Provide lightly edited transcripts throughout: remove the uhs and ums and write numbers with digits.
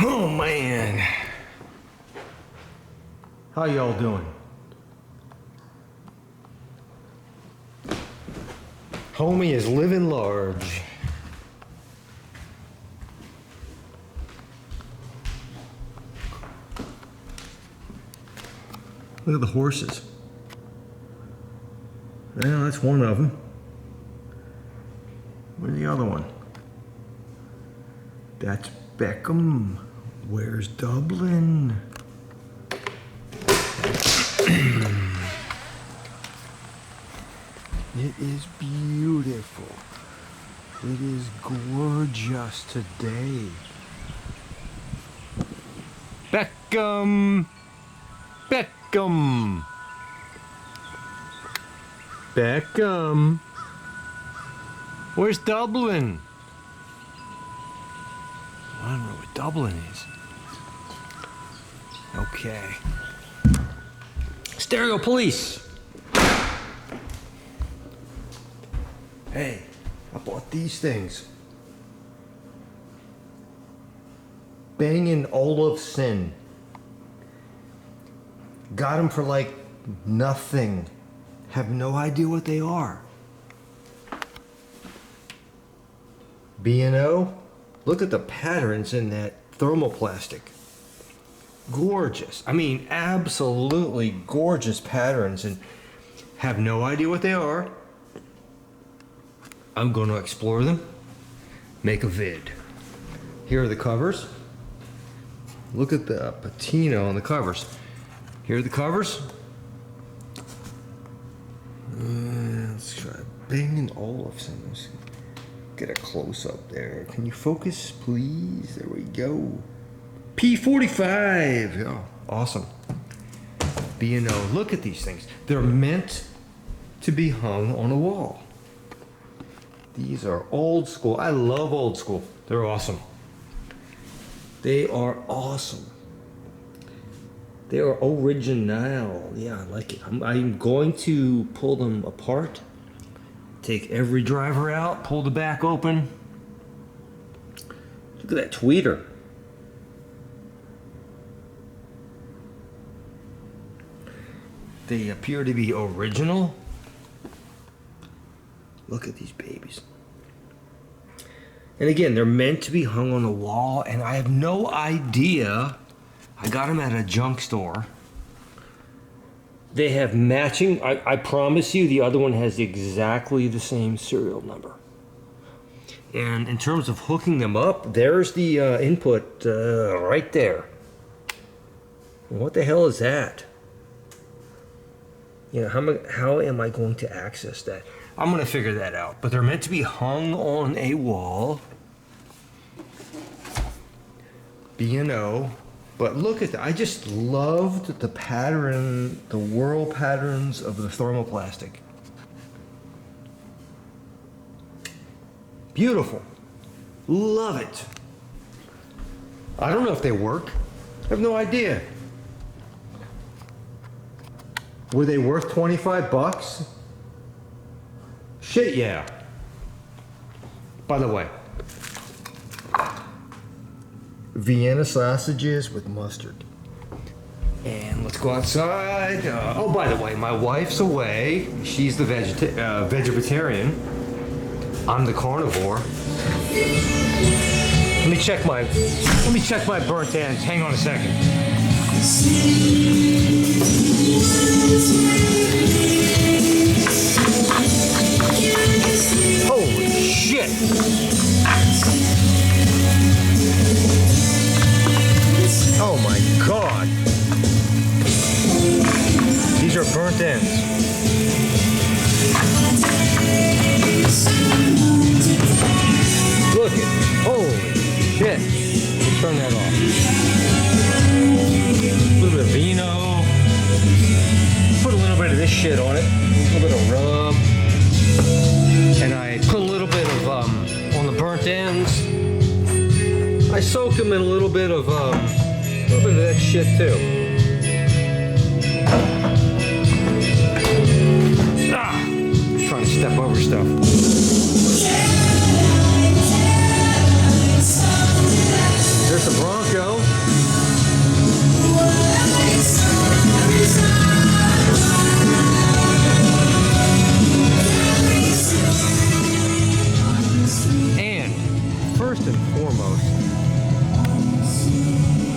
Oh man. How y'all doing? Homie is living large. Look at the horses. Well, that's one of them. Where's the other one? That's Beckham. Where's Dublin? It is beautiful. It is gorgeous today. Beckham! Beckham! Beckham! Where's Dublin? I don't know what Dublin is. Okay. Stereo police! Hey, I bought these things. Bangin' Olufsen. Got them for like nothing. Have no idea what they are. B&O? Look at the patterns in that thermoplastic. Gorgeous. I mean, absolutely gorgeous patterns, and have no idea what they are. I'm going to explore them, make a vid. Here are the covers. Look at the patina on the covers. Here are the covers. Let's try Bang & Olufsen. Let's get a close up there. Can you focus, please? There we go. P45. Oh, awesome. B&O. Look at these things. They're meant to be hung on a wall. These are old school. I love old school. They're awesome. They are awesome. They are original. Yeah, I like it. I'm going to pull them apart. Take every driver out. Pull the back open. Look at that tweeter. They appear to be original. Look at these babies. And again, they're meant to be hung on a wall, and I have no idea. I got them at a junk store. They have matching. I promise you, the other one has exactly the same serial number. And in terms of hooking them up, there's the input right there. What the hell is that? You know, how am I going to access that? I'm going to figure that out. But they're meant to be hung on a wall. B&O. But look at that. I just loved the pattern, the whirl patterns of the thermoplastic. Beautiful. Love it. I don't know if they work. I have no idea. Were they worth 25 bucks? Shit, yeah. By the way, Vienna sausages with mustard. And let's go outside. Oh, by the way, my wife's away. She's the vegetarian. I'm the carnivore. Let me check my burnt ends. Hang on a second. Holy shit! Oh my god! These are burnt ends. Look it! Holy shit! Let's turn that off. A little bit of vino. Put a little bit of this shit on it. A little bit of rub. And I put a little bit of on the burnt ends. I soaked them in a little bit of that shit too. Trying to step over stuff. There's the Bronco. first and foremost,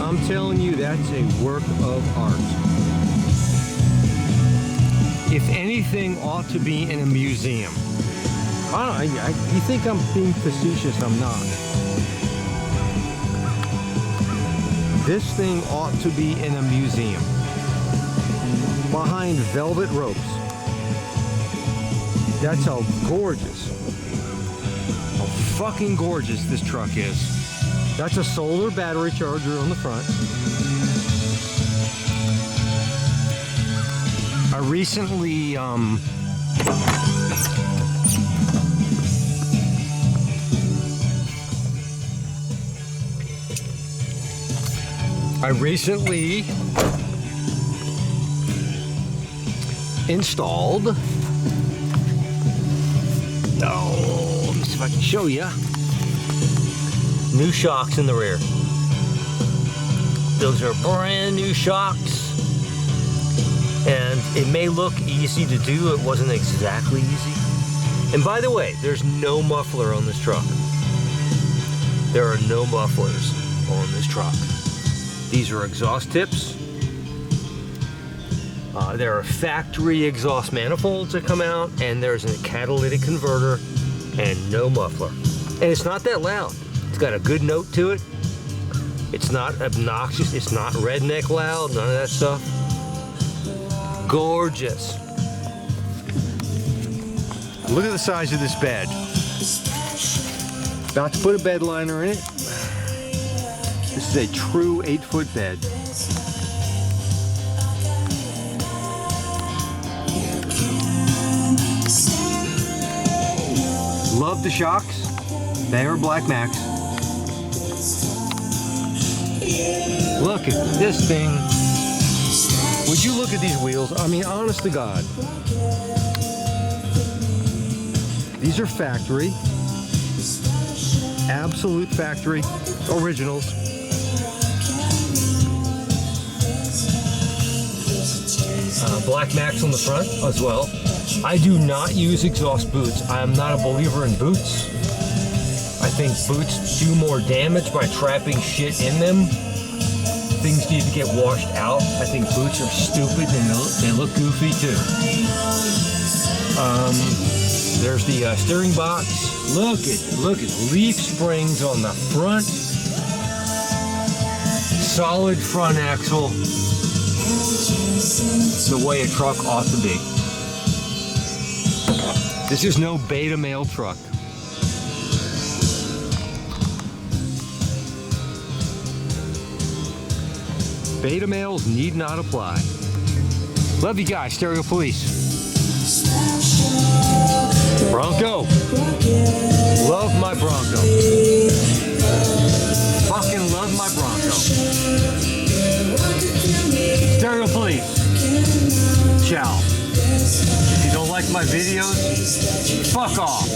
I'm telling you, that's a work of art. If anything ought to be in a museum. You think I'm being facetious, I'm not. This thing ought to be in a museum. Behind velvet ropes. That's how gorgeous, how fucking gorgeous this truck is. That's a solar battery charger on the front. I recently, installed, let me see if I can show you, new shocks in the rear. Those are brand new shocks, and it may look easy to do. It wasn't exactly easy. And by the way, there's no muffler on this truck. There are no mufflers on this truck. These are exhaust tips. There are factory exhaust manifolds that come out, and there's a catalytic converter and no muffler. And it's not that loud. It's got a good note to it. It's not obnoxious. It's not redneck loud, none of that stuff. Gorgeous. Look at the size of this bed. About to put a bed liner in it. This is a true 8-foot bed. Love the shocks. They are Black Max. Look at this thing. Would you look at these wheels? I mean, honest to God. These are factory. Absolute factory originals. Black Max on the front as well. I do not use exhaust boots. I am not a believer in boots. I think boots do more damage by trapping shit in them. Things need to get washed out. I think boots are stupid and they look goofy too. There's the steering box. Look at leaf springs on the front. Solid front axle. The way a truck ought to be. This is no beta male truck. Beta males need not apply. Love you guys, Stereo Police. Bronco. Love my Bronco. Fucking love my Bronco. Stereo Police. Ciao. If you don't like my videos, fuck off.